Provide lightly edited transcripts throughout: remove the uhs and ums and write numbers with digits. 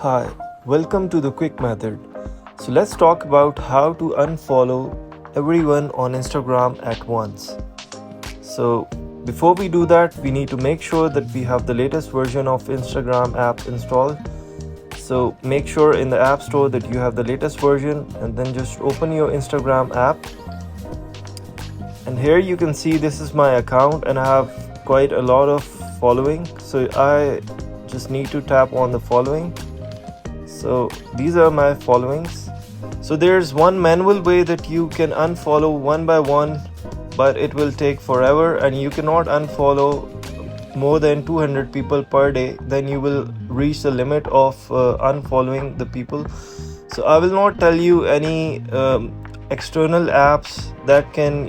Hi, welcome to the quick method. So let's talk about how to unfollow everyone on Instagram at once. So before we do that, we need to make sure that we have the latest version of Instagram app installed. So make sure in the App Store that you have the latest version and then just open your Instagram app. And here you can see this is my account and I have quite a lot of following. So I just need to tap on the following. So these are my followings. So there's one manual way that you can unfollow one by one, but it will take forever and you cannot unfollow more than 200 people per day. Then you will reach the limit of unfollowing the people. So I will not tell you any external apps that can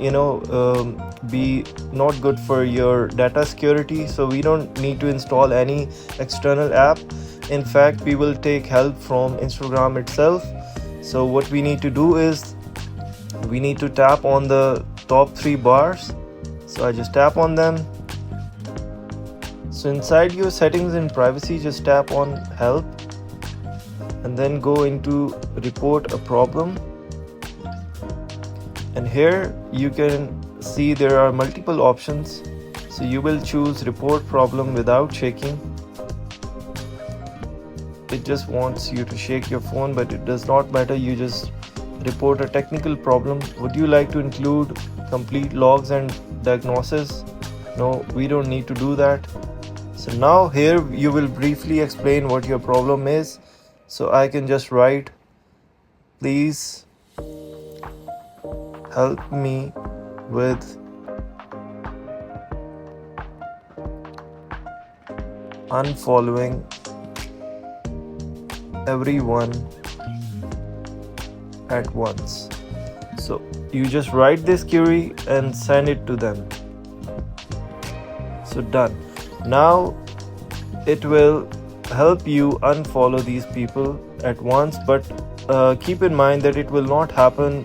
be not good for your data security. So we don't need to install any external app. In fact, we will take help from Instagram itself. So what we need to do is we need to tap on the top 3 bars. So I just tap on them. So inside your settings and privacy, just tap on help and then go into report a problem. And here you can see there are multiple options. So you will choose report problem without shaking. It just wants you to shake your phone, but it does not matter. You just report a technical problem. Would you like to include complete logs and diagnosis? No, we don't need to do that. So now here you will briefly explain what your problem is. So I can just write, please help me with unfollowing everyone at once. So you just write this query and send it to them. So done. Now it will help you unfollow these people at once, but keep in mind that it will not happen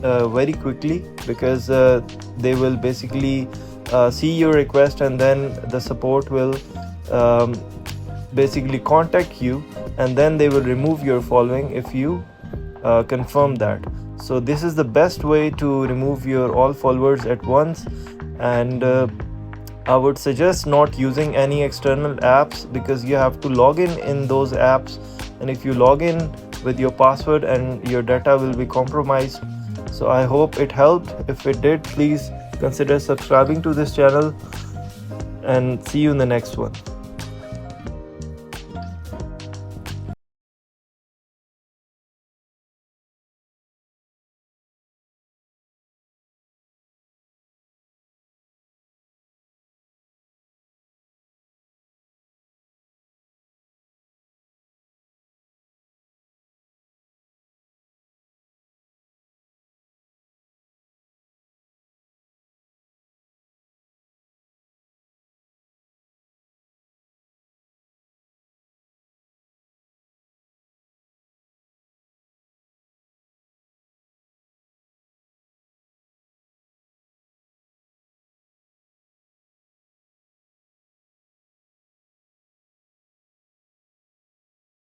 very quickly, because they will basically see your request and then the support will basically contact you, and then they will remove your following if you confirm that. So this is the best way to remove your all followers at once, and I would suggest not using any external apps, because you have to log in those apps, and if you log in with your password and your data will be compromised. So I hope it helped. If it did, please consider subscribing to this channel and see you in the next one.